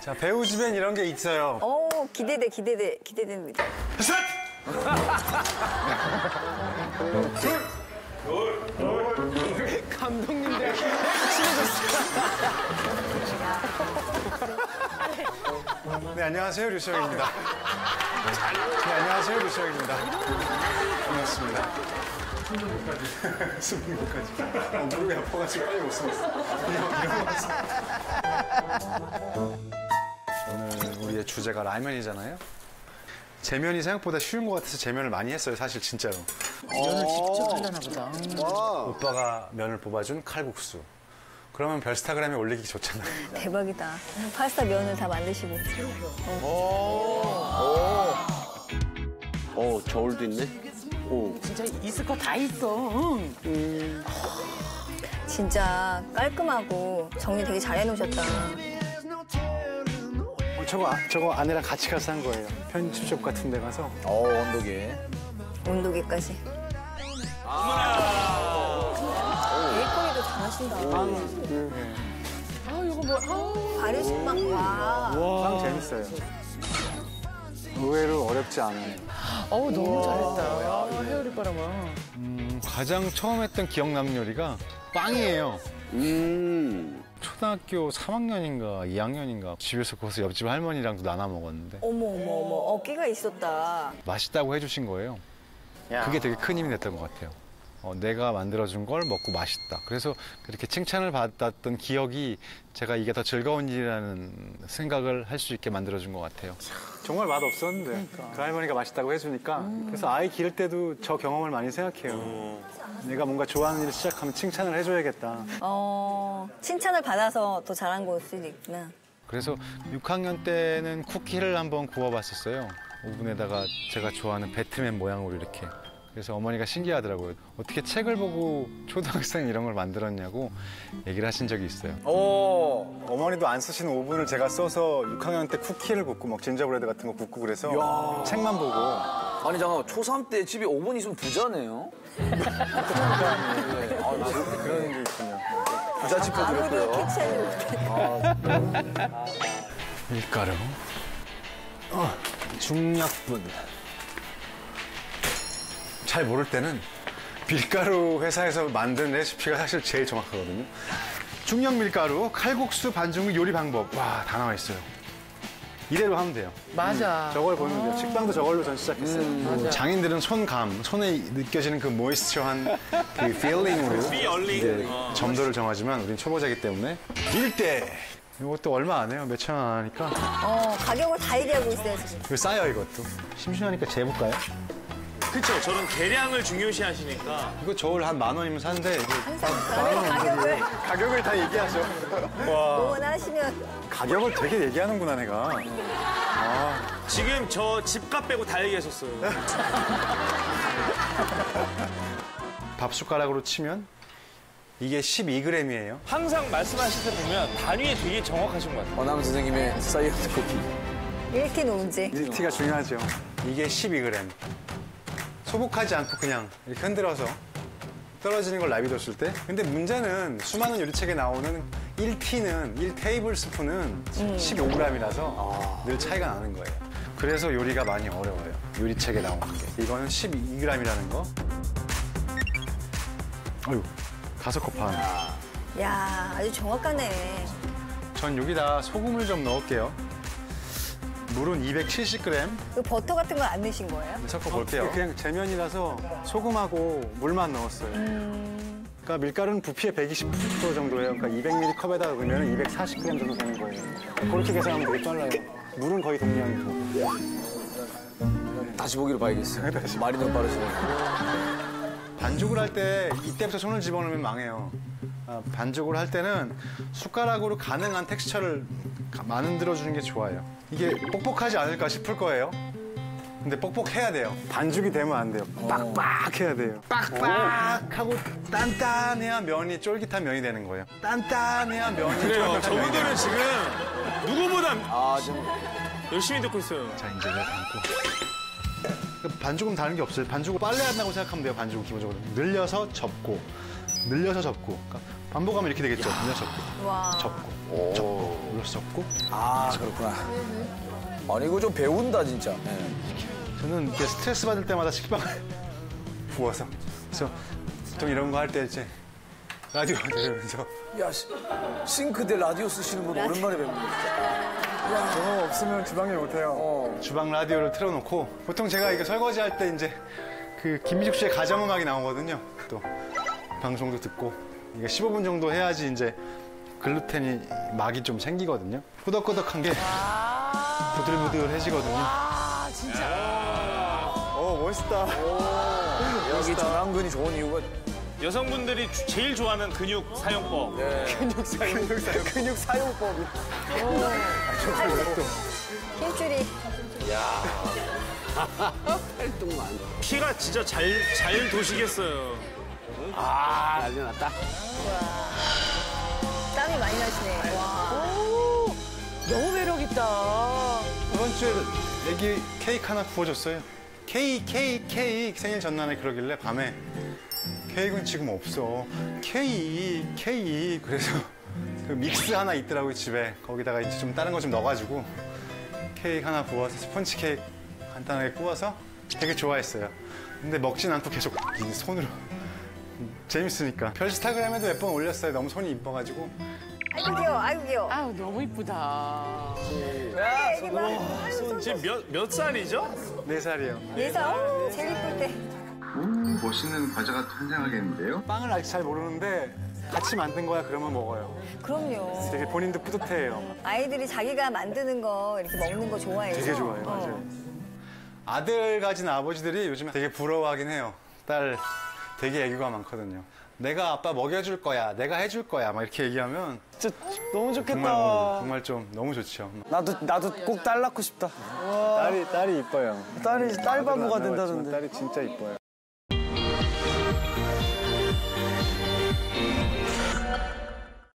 자, 배우 집엔 이런 게 있어요. 기대됩니다. 셋! 감독님들 친해졌어. 네, 안녕하세요. 류시혁입니다. 네, 안녕하세요. 류시혁입니다. 반갑습니다. 스물까지. 무릎이 아파가지고 빨리 못 숨었어. 이런 거 오늘 우리의 주제가 라면이잖아요. 재면이 생각보다 쉬운 것 같아서 재면을 많이 했어요, 사실 진짜로. 면을 직접 하려나 보다. 오빠가 면을 뽑아준 칼국수. 그러면 별스타그램에 올리기 좋잖아요. 대박이다. 파스타 면을 다 만드시고. 저울도 있네. 진짜 있을 거 다 있어. 진짜 깔끔하고 정리 되게 잘 해놓으셨다. 저거 아내랑 같이 가서 한 거예요. 편집숍 같은 데 가서. 언덕에. 온도계까지. 베이커리도 잘하신다. 이거 뭐, 발효식빵, 와. 빵 재밌어요. 의외로 어렵지 않아요. 너무 잘했다. 헤어릴 바람아. 가장 처음 했던 기억 남는 요리가 빵이에요. 초등학교 3학년인가 2학년인가 집에서 거기서 옆집 할머니랑도 나눠 먹었는데 어머, 끼가 있었다. 맛있다고 해주신 거예요. 그게 되게 큰 힘이 됐던 것 같아요. 내가 만들어준 걸 먹고 맛있다. 그래서 그렇게 칭찬을 받았던 기억이 제가 이게 더 즐거운 일이라는 생각을 할 수 있게 만들어준 것 같아요. 정말 맛없었는데 그 할머니가 맛있다고 해주니까 그래서 아이 기를 때도 저 경험을 많이 생각해요. 내가 뭔가 좋아하는 일을 시작하면 칭찬을 해줘야겠다. 칭찬을 받아서 더 잘한 걸 수도 있구나. 그래서 6학년 때는 쿠키를 한번 구워봤었어요. 오븐에다가 제가 좋아하는 배트맨 모양으로 이렇게. 그래서 어머니가 신기하더라고요. 어떻게 책을 보고 초등학생 이런 걸 만들었냐고 얘기를 하신 적이 있어요. 어머니도 안 쓰시는 오븐을 제가 써서 6학년 때 쿠키를 굽고 막 진저브레드 같은 거 굽고 그래서 책만 보고. 아니 잠깐만 초3 때 집에 오븐 있으면 부자네요. 그런 게 있군요. 부자 집도 그랬고요. 밀가루, 중약분. 잘 모를 때는 밀가루 회사에서 만든 레시피가 사실 제일 정확하거든요. 중력 밀가루, 칼국수 반죽 요리 방법. 와, 다 나와 있어요. 이대로 하면 돼요. 맞아. 저걸 보면 돼요. 식당도 저걸로 전 시작했어요. 장인들은 손감, 손에 느껴지는 그 모이스처한 그 필링으로 이제 점도를 정하지만 우린 초보자이기 때문에 밀대. 이것도 얼마 안 해요. 몇천 원 하니까. 가격을 다 얘기하고 있어요, 지금. 이거 싸요, 이것도. 심심하니까 재볼까요? 그쵸, 저런 계량을 중요시하시니까. 이거 저울 한 10,000원이면 사는데 이게 가격을 다 얘기하죠. 응원하시면. 가격을 되게 얘기하는구나, 내가. 지금 저 집값 빼고 다 얘기하셨어요. 밥 숟가락으로 치면 이게 12g이에요. 항상 말씀하실 때 보면 단위에 되게 정확하신 것 같아요. 어남 선생님의 사이언스 커피. 1티 논제. 1T가 중요하죠. 이게 12g. 소복하지 않고 그냥 이렇게 흔들어서 떨어지는 걸 나비뒀을 때. 근데 문제는 수많은 요리책에 나오는 1T는 1테이블 스푼은 15g이라서 늘 차이가 나는 거예요. 그래서 요리가 많이 어려워요. 요리책에 나오는 게. 이거는 12g이라는 거. 어휴, 5컵 반. 야, 아주 정확하네. 전 여기다 소금을 좀 넣을게요. 물은 270g. 그 버터 같은 건 안 넣으신 거예요? 섞어 볼게요. 그냥 재면이라서 소금하고 물만 넣었어요. 그러니까 밀가루는 부피의 120% 정도예요. 그러니까 200ml 컵에다 넣으면 240g 정도 되는 거예요. 그렇게 계산하면 되게 빨라요. 물은 거의 동량이고. 다시 보기로 봐야겠어요. 말이 너무 빠르시네요. 반죽을 할 때 이때부터 손을 집어넣으면 망해요. 반죽을 할 때는 숟가락으로 가능한 텍스처를 만들어주는 게 좋아요. 이게 뻑뻑하지 않을까 싶을 거예요. 근데 뻑뻑해야 돼요. 반죽이 되면 안 돼요. 빡빡해야 돼요. 빡빡하고 단단해야 면이 쫄깃한 면이 되는 거예요. 단단해야 면이 그래요. 쫄깃한 면이 되는 저분들은 지금 누구보다 좀 열심히 듣고 있어요. 자, 이제 내가 담고. 반죽은 다른 게 없어요. 반죽을 빨래 한다고 생각하면 돼요. 반죽은 기본적으로. 늘려서 접고 늘려서 접고. 그러니까 반복하면 이렇게 되겠죠. 늘려서 접고. 와. 접고. 접고. 늘려서 접고. 아, 그렇구나. 아니, 이거 좀 배운다, 진짜. 예. 저는 이렇게 스트레스 받을 때마다 식빵을 부어서. 그래서 보통 이런 거 할 때 이제 라디오 들으면서 야, 싱크대 라디오 쓰시는 분 오랜만에 뵙는다, 진짜. 저거 없으면 주방일 못해요. 주방 라디오를 틀어놓고 보통 제가 이거 설거지할 때 이제 그 김미숙 씨의 가정음악이 나오거든요. 또 방송도 듣고 이게 15분 정도 해야지 이제 글루텐이 막이 좀 생기거든요. 꾸덕꾸덕한 게 부들부들해지거든요. 아, 진짜. 멋있다. 여기 전완근이 좋은 이유가 여성분들이 제일 좋아하는 근육 사용법. 근육 사용법이. 힘줄이. 피가 진짜 잘 도시겠어요. 땀이 많이 나시네. 와. 너무 매력있다. 이번 주에 애기 케이크 하나 구워줬어요. 케이크 생일 전날에 그러길래 밤에 케이크는 지금 없어. 케이크 그래서 그 믹스 하나 있더라고요 집에. 거기다가 이제 좀 다른 거 좀 넣어가지고 케이크 하나 구워서 스펀지 케이크 간단하게 구워서 되게 좋아했어요. 근데 먹진 않고 계속 이 손으로 재밌으니까. 별스타그램에도 몇 번 올렸어요. 너무 손이 이뻐가지고. 아이고 귀여워. 아이고 귀여워. 아우, 너무 이쁘다. 애기 봐. 지금 몇 살이죠? 4살이에요. 예사. 어우 제일 이쁠 때. 멋있는 과자가 탄생하겠는데요? 빵을 아직 잘 모르는데 같이 만든 거야 그러면 먹어요. 그럼요. 되게 본인도 뿌듯해요. 아이들이 자기가 만드는 거 이렇게 먹는 거 좋아해서. 되게 좋아해요. 맞아요. 아들 가진 아버지들이 요즘에 되게 부러워하긴 해요. 딸 되게 애교가 많거든요. 내가 아빠 먹여줄 거야, 내가 해줄 거야, 막 이렇게 얘기하면 진짜 너무 좋겠다. 정말 좀 너무 좋죠. 나도 꼭 딸 낳고 싶다. 딸이 이뻐요. 딸 바보가 된다던데. 딸이 진짜 이뻐요.